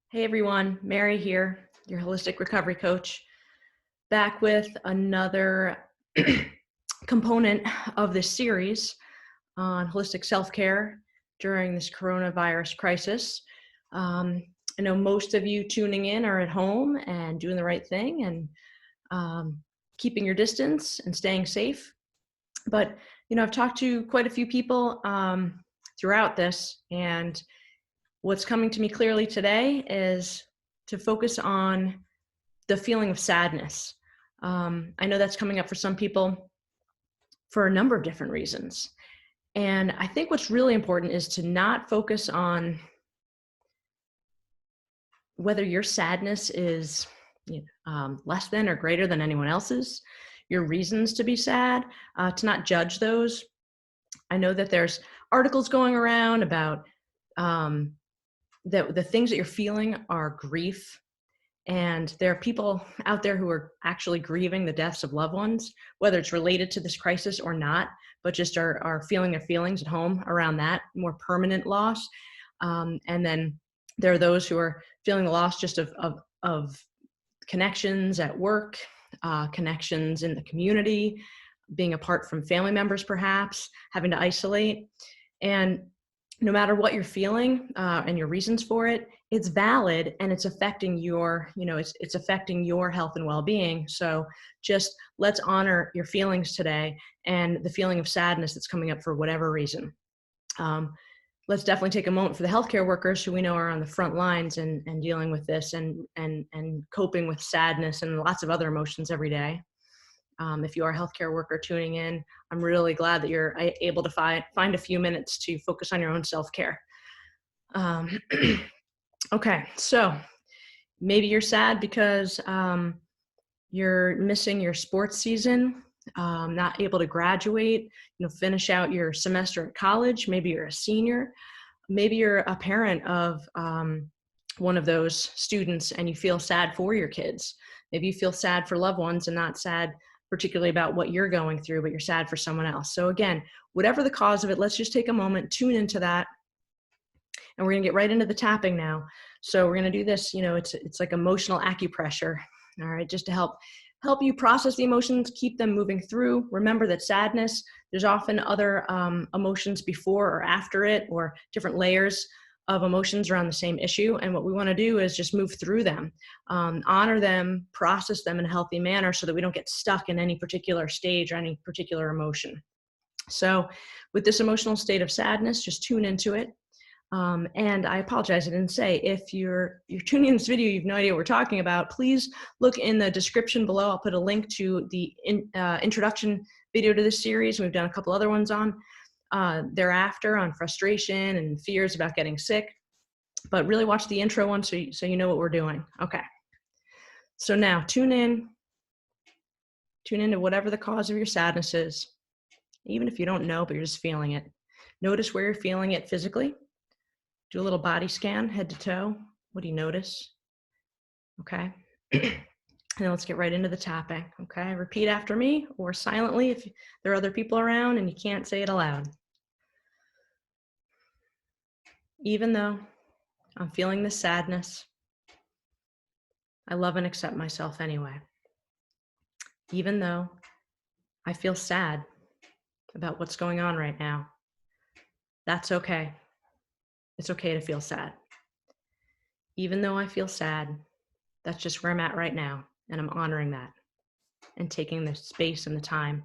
Hey everyone, Mary here, your holistic recovery coach, back with another component of this series on holistic self-care during this coronavirus crisis. I know most of you tuning in are at home and doing the right thing and keeping your distance and staying safe. But, I've talked to quite a few people throughout this, and what's coming to me clearly today is to focus on the feeling of sadness. I know that's coming up for some people for a number of different reasons. And I think what's really important is to not focus on whether your sadness is less than or greater than anyone else's, your reasons to be sad, to not judge those. I know that there's articles going around about the things that you're feeling are grief. And there are people out there who are actually grieving the deaths of loved ones, whether it's related to this crisis or not, but just are feeling their feelings at home around that more permanent loss. And then there are those who are feeling the loss just of connections at work, connections in the community, being apart from family members, perhaps having to isolate. And no matter what you're feeling and your reasons for it, it's valid and it's affecting your, it's affecting your health and well-being. So just let's honor your feelings today and the feeling of sadness that's coming up for whatever reason. Let's definitely take a moment for the healthcare workers who we know are on the front lines and dealing with this and coping with sadness and lots of other emotions every day. If you are a healthcare worker tuning in, I'm really glad that you're able to find a few minutes to focus on your own self-care. Okay, so maybe you're sad because you're missing your sports season, not able to graduate, finish out your semester at college. Maybe you're a senior. Maybe you're a parent of one of those students and you feel sad for your kids. Maybe you feel sad for loved ones and not sad particularly about what you're going through, but you're sad for someone else. So again, whatever the cause of it, let's just take a moment, tune into that. And we're gonna get right into the tapping now. So we're gonna do this, it's like emotional acupressure, all right, just to help you process the emotions, keep them moving through. Remember that sadness, there's often other emotions before or after it, or different layers of emotions around the same issue. And what we want to do is just move through them, honor them, process them in a healthy manner so that we don't get stuck in any particular stage or any particular emotion. So with this emotional state of sadness, just tune into it. And I apologize, I didn't say, if you're tuning in this video, you have no idea what we're talking about, please look in the description below. I'll put a link to the introduction video to this series. We've done a couple other ones on thereafter on frustration and fears about getting sick, but really watch the intro one so you know what we're doing. Okay, so now tune in to whatever the cause of your sadness is, even if you don't know, but you're just feeling it. Notice where you're feeling it physically. Do a little body scan, head to toe. What do you notice? Okay. And then let's get right into the tapping. Okay. Repeat after me or silently if there are other people around and you can't say it aloud. Even though I'm feeling this sadness, I love and accept myself anyway. Even though I feel sad about what's going on right now, that's okay. It's okay to feel sad. Even though I feel sad, that's just where I'm at right now, and I'm honoring that and taking the space and the time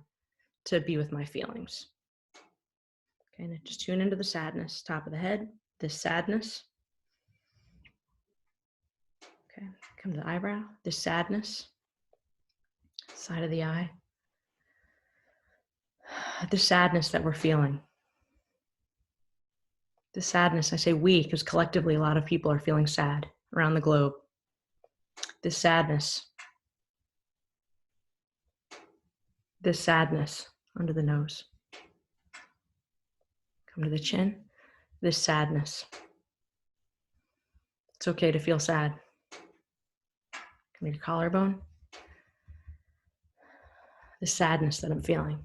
to be with my feelings. Okay, and just tune into the sadness, top of the head, this sadness. Okay, come to the eyebrow, this sadness, side of the eye, the sadness that we're feeling. The sadness, I say we, because collectively a lot of people are feeling sad around the globe. This sadness under the nose. Come to the chin, this sadness. It's okay to feel sad. Come to your collarbone, the sadness that I'm feeling.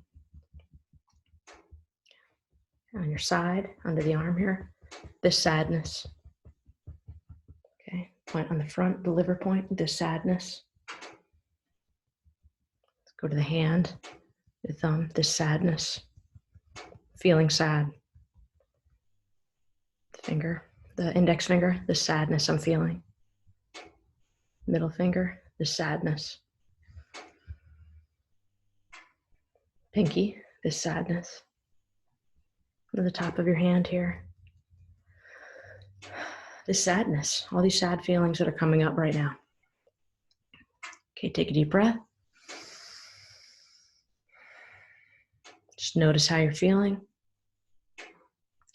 On your side, under the arm here, this sadness. Okay, point on the front, the liver point, the sadness. Go to the hand, the thumb, the sadness, feeling sad. The finger, the index finger, the sadness I'm feeling. Middle finger, the sadness. Pinky, the sadness. To the top of your hand here. The sadness, all these sad feelings that are coming up right now. Okay, take a deep breath. Just notice how you're feeling.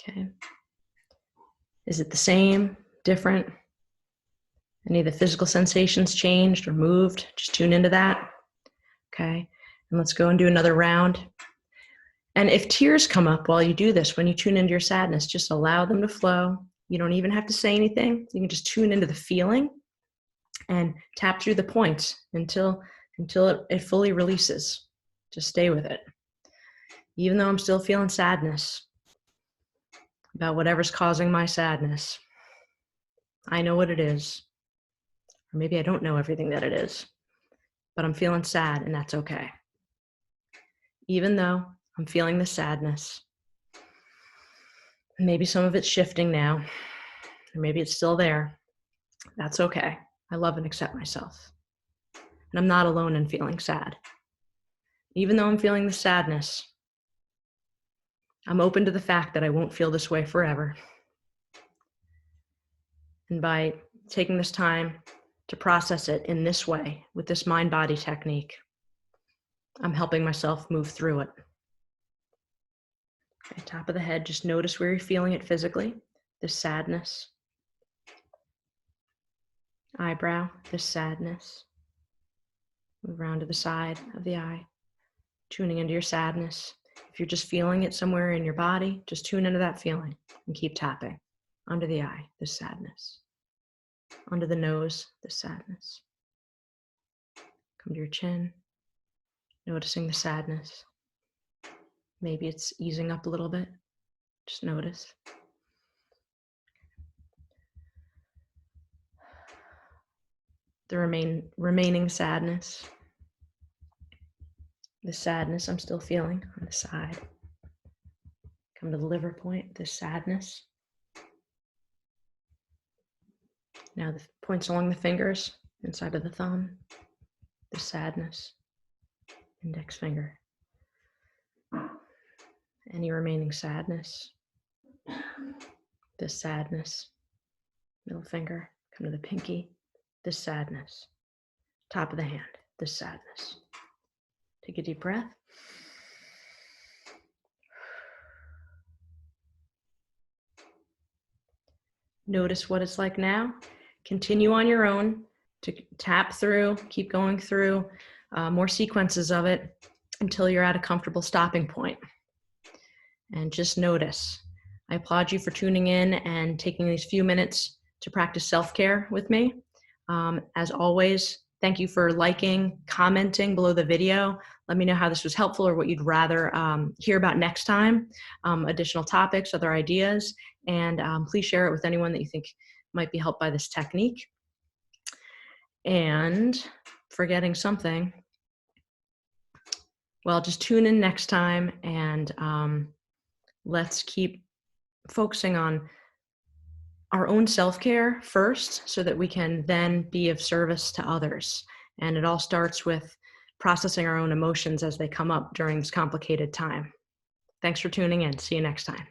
Okay. Is it the same, different? Any of the physical sensations changed or moved? Just tune into that. Okay. And let's go and do another round. And if tears come up while you do this, when you tune into your sadness, just allow them to flow. You don't even have to say anything. You can just tune into the feeling and tap through the points until it fully releases. Just stay with it. Even though I'm still feeling sadness about whatever's causing my sadness, I know what it is. Or maybe I don't know everything that it is, but I'm feeling sad, and that's okay. Even though I'm feeling the sadness, maybe some of it's shifting now, or maybe it's still there. That's okay. I love and accept myself. And I'm not alone in feeling sad. Even though I'm feeling the sadness, I'm open to the fact that I won't feel this way forever. And by taking this time to process it in this way, with this mind-body technique, I'm helping myself move through it. Okay, top of the head, just notice where you're feeling it physically, the sadness. Eyebrow, the sadness. Move around to the side of the eye, tuning into your sadness. If you're just feeling it somewhere in your body, just tune into that feeling and keep tapping. Under the eye, the sadness. Under the nose, the sadness. Come to your chin, noticing the sadness. Maybe it's easing up a little bit. Just notice. The remaining sadness. The sadness I'm still feeling on the side. Come to the liver point, the sadness. Now the points along the fingers, inside of the thumb, the sadness. Index finger. Any remaining sadness. The sadness. Middle finger, come to the pinky, the sadness. Top of the hand, the sadness. Take a deep breath. Notice what it's like now. Continue on your own to tap through, keep going through more sequences of it until you're at a comfortable stopping point. And just notice. I applaud you for tuning in and taking these few minutes to practice self-care with me. As always, thank you for liking, commenting below the video. Let me know how this was helpful or what you'd rather hear about next time, additional topics, other ideas, and please share it with anyone that you think might be helped by this technique. And forgetting something, well, just tune in next time and let's keep focusing on our own self-care first so that we can then be of service to others. And it all starts with processing our own emotions as they come up during this complicated time. Thanks for tuning in. See you next time.